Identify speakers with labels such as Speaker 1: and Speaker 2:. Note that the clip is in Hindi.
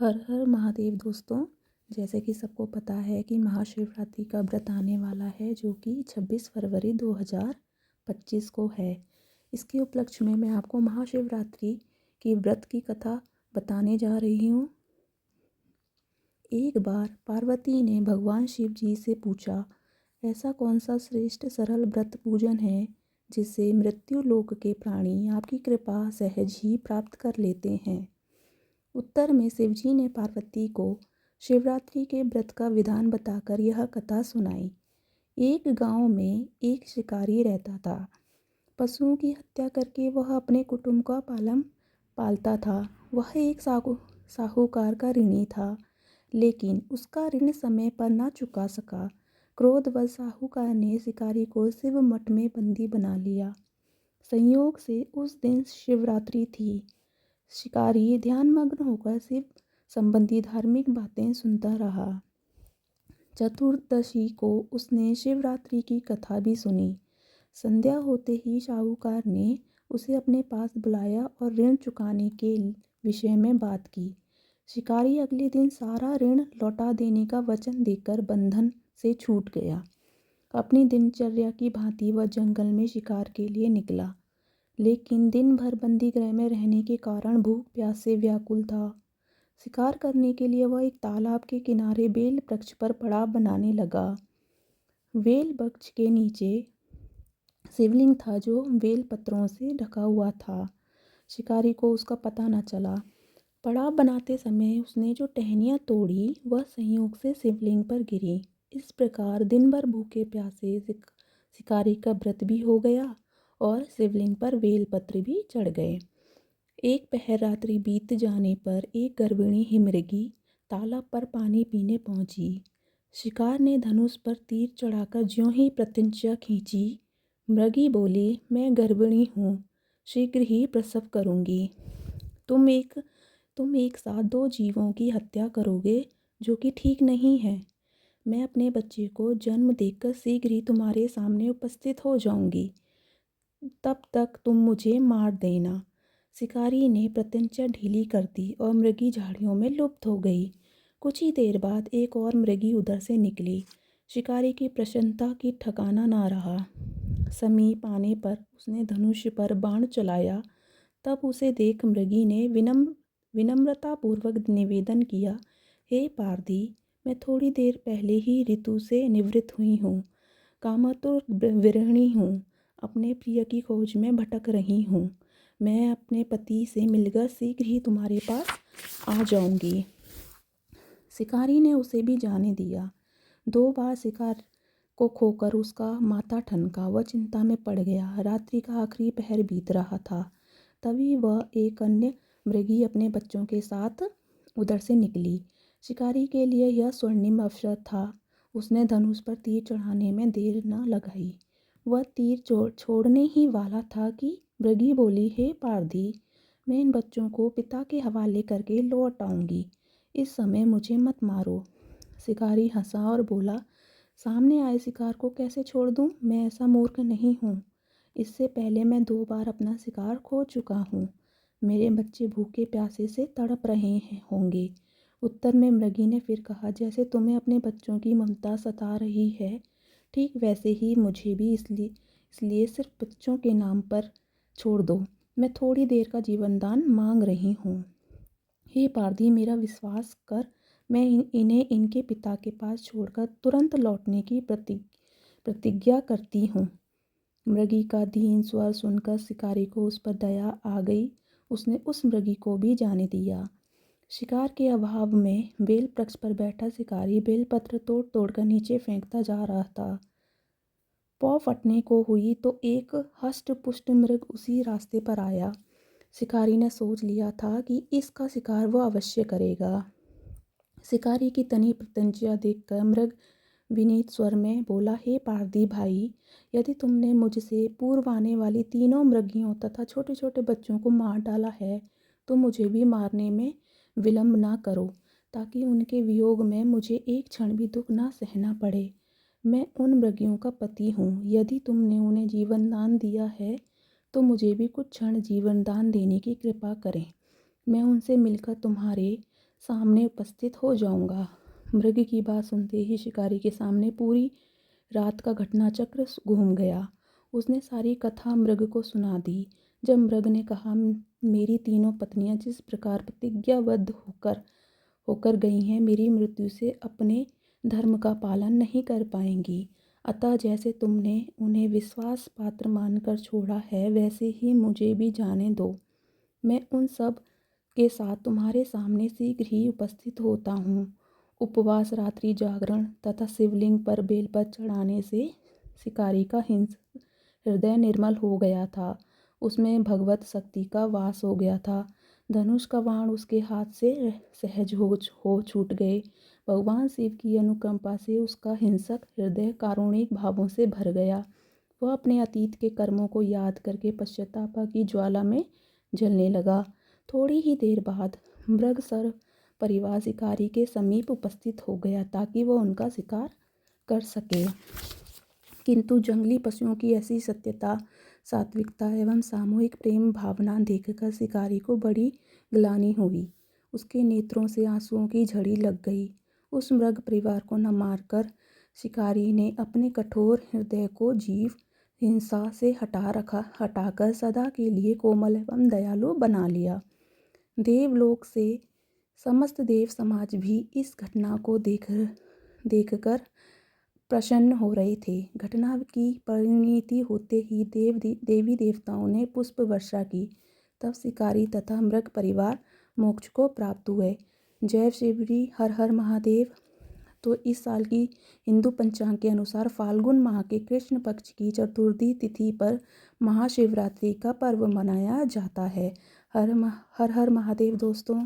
Speaker 1: हर हर महादेव दोस्तों। जैसे कि सबको पता है कि महाशिवरात्रि का व्रत आने वाला है, जो कि 26 फरवरी 2025 को है। इसके उपलक्ष्य में मैं आपको महाशिवरात्रि की व्रत की कथा बताने जा रही हूँ। एक बार पार्वती ने भगवान शिव जी से पूछा, ऐसा कौन सा श्रेष्ठ सरल व्रत पूजन है जिससे मृत्यु लोक के प्राणी आपकी कृपा सहज ही प्राप्त कर लेते हैं। उत्तर में शिवजी ने पार्वती को शिवरात्रि के व्रत का विधान बताकर यह कथा सुनाई। एक गांव में एक शिकारी रहता था। पशुओं की हत्या करके वह अपने कुटुंब का पालन पालता था। वह एक साहूकार का ऋणी था, लेकिन उसका ऋण समय पर न चुका सका। क्रोधवश साहूकार ने शिकारी को शिव मठ में बंदी बना लिया। संयोग से उस दिन शिवरात्रि थी। शिकारी ध्यानमग्न होकर शिव संबंधी धार्मिक बातें सुनता रहा। चतुर्दशी को उसने शिवरात्रि की कथा भी सुनी। संध्या होते ही साहूकार ने उसे अपने पास बुलाया और ऋण चुकाने के विषय में बात की। शिकारी अगले दिन सारा ऋण लौटा देने का वचन देकर बंधन से छूट गया। अपनी दिनचर्या की भांति वह जंगल में शिकार के लिए निकला, लेकिन दिन भर बंदी गृह में रहने के कारण भूख प्यास से व्याकुल था। शिकार करने के लिए वह एक तालाब के किनारे बेल वृक्ष पर पड़ाव बनाने लगा। बेल वृक्ष के नीचे शिवलिंग था, जो बेल पत्रों से ढका हुआ था। शिकारी को उसका पता न चला। पड़ाव बनाते समय उसने जो टहनियाँ तोड़ी, वह संयोग से शिवलिंग पर गिरी। इस प्रकार दिन भर भूखे प्यासे शिकारी का व्रत भी हो गया और शिवलिंग पर बेलपत्र भी चढ़ गए। एक पहर रात्रि बीत जाने पर एक गर्भिणी हिमृगी तालाब पर पानी पीने पहुंची। शिकार ने धनुष पर तीर चढ़ाकर ज्यों ही प्रत्यंचा खींची, मृगी बोली, मैं गर्भिणी हूँ, शीघ्र ही प्रसव करूँगी। तुम एक साथ दो जीवों की हत्या करोगे, जो कि ठीक नहीं है। मैं अपने बच्चे को जन्म देकर शीघ्र ही तुम्हारे सामने उपस्थित हो जाऊंगी, तब तक तुम मुझे मार देना। शिकारी ने प्रत्यंचा ढीली कर दी और मृगी झाड़ियों में लुप्त हो गई। कुछ ही देर बाद एक और मृगी उधर से निकली। शिकारी की प्रसन्नता की ठिकाना ना रहा। समीप आने पर उसने धनुष पर बाण चलाया। तब उसे देख मृगी ने विनम्रतापूर्वक निवेदन किया, हे पारधी, मैं थोड़ी देर पहले ही ऋतु से निवृत्त हुई हूँ। कामातुर विरहिणी हूँ। अपने प्रिय की खोज में भटक रही हूँ। मैं अपने पति से मिलकर शीघ्र ही तुम्हारे पास आ जाऊंगी। शिकारी ने उसे भी जाने दिया। 2 बार शिकार को खोकर उसका माथा ठनका। वह चिंता में पड़ गया। रात्रि का आखिरी पहर बीत रहा था। तभी वह एक अन्य मृगी अपने बच्चों के साथ उधर से निकली। शिकारी के लिए यह स्वर्णिम अवसर था। उसने धनुष पर तीर चढ़ाने में देर न लगाई। वह तीर छोड़ने ही वाला था कि मृगी बोली, हे पारधी, मैं इन बच्चों को पिता के हवाले करके लौट आऊंगी। इस समय मुझे मत मारो। शिकारी हंसा और बोला, सामने आए शिकार को कैसे छोड़ दूं? मैं ऐसा मूर्ख नहीं हूँ। इससे पहले मैं 2 बार अपना शिकार खो चुका हूँ। मेरे बच्चे भूखे प्यासे से तड़प रहे होंगे। उत्तर में मृगी ने फिर कहा, जैसे तुम्हें अपने बच्चों की ममता सता रही है, ठीक वैसे ही मुझे भी, इसलिए सिर्फ बच्चों के नाम पर छोड़ दो। मैं थोड़ी देर का जीवन दान मांग रही हूँ। हे पारधी, मेरा विश्वास कर। मैं इन्हें इनके पिता के पास छोड़कर तुरंत लौटने की प्रतिज्ञा करती हूँ। मृगी का दीन स्वर सुनकर शिकारी को उस पर दया आ गई। उसने उस मृगी को भी जाने दिया। शिकार के अभाव में बेल वृक्ष पर बैठा शिकारी बेलपत्र तोड़ तोड़कर नीचे फेंकता जा रहा था। पौ फटने को हुई तो एक हष्ट पुष्ट मृग उसी रास्ते पर आया। शिकारी ने सोच लिया था कि इसका शिकार वह अवश्य करेगा। शिकारी की तनी प्रत्यंचा देखकर मृग विनीत स्वर में बोला, हे पारधी भाई, यदि तुमने मुझसे पूर्व आने वाली तीनों मृगियों तथा छोटे छोटे बच्चों को मार डाला है, तो मुझे भी मारने में विलंब ना करो, ताकि उनके वियोग में मुझे एक क्षण भी दुख ना सहना पड़े। मैं उन मृगियों का पति हूँ। यदि तुमने उन्हें जीवन दान दिया है, तो मुझे भी कुछ क्षण जीवन दान देने की कृपा करें। मैं उनसे मिलकर तुम्हारे सामने उपस्थित हो जाऊंगा। मृग की बात सुनते ही शिकारी के सामने पूरी रात का घटनाचक्र घूम गया। उसने सारी कथा मृग को सुना दी। जब मृग ने कहा, मेरी तीनों पत्नियां जिस प्रकार प्रतिज्ञाबद्ध होकर होकर गई हैं, मेरी मृत्यु से अपने धर्म का पालन नहीं कर पाएंगी। अतः जैसे तुमने उन्हें विश्वास पात्र मानकर छोड़ा है, वैसे ही मुझे भी जाने दो। मैं उन सब के साथ तुम्हारे सामने शीघ्र ही उपस्थित होता हूँ। उपवास, रात्रि जागरण तथा शिवलिंग पर बेलपत्र चढ़ाने से शिकारी का हृदय निर्मल हो गया था। उसमें भगवत शक्ति का वास हो गया था। धनुष का बाण उसके हाथ से सहज हो छूट गए। भगवान शिव की अनुकंपा से उसका हिंसक हृदय कारुणिक भावों से भर गया। वह अपने अतीत के कर्मों को याद करके पश्चाताप की ज्वाला में जलने लगा। थोड़ी ही देर बाद मृग सर परिवार शिकारी के समीप उपस्थित हो गया ताकि वह उनका शिकार कर सके। किंतु जंगली पशुओं की ऐसी सत्यता, सात्विकता एवं सामूहिक प्रेम भावना देखकर शिकारी को बड़ी ग्लानि हुई। उसके नेत्रों से आंसुओं की झड़ी लग गई। उस मृग परिवार को न मारकर शिकारी ने अपने कठोर हृदय को जीव हिंसा से हटाकर सदा के लिए कोमल एवं दयालु बना लिया। देवलोक से समस्त देव समाज भी इस घटना को देखकर प्रसन्न हो रहे थे। घटना की परिणति होते ही देवी देवताओं ने पुष्प वर्षा की। तब शिकारी तथा मृग परिवार मोक्ष को प्राप्त हुए। जय शिवरी, हर हर महादेव। तो इस साल की हिंदू पंचांग के अनुसार फाल्गुन माह के कृष्ण पक्ष की चतुर्थी तिथि पर महाशिवरात्रि का पर्व मनाया जाता है। हर हर महादेव दोस्तों।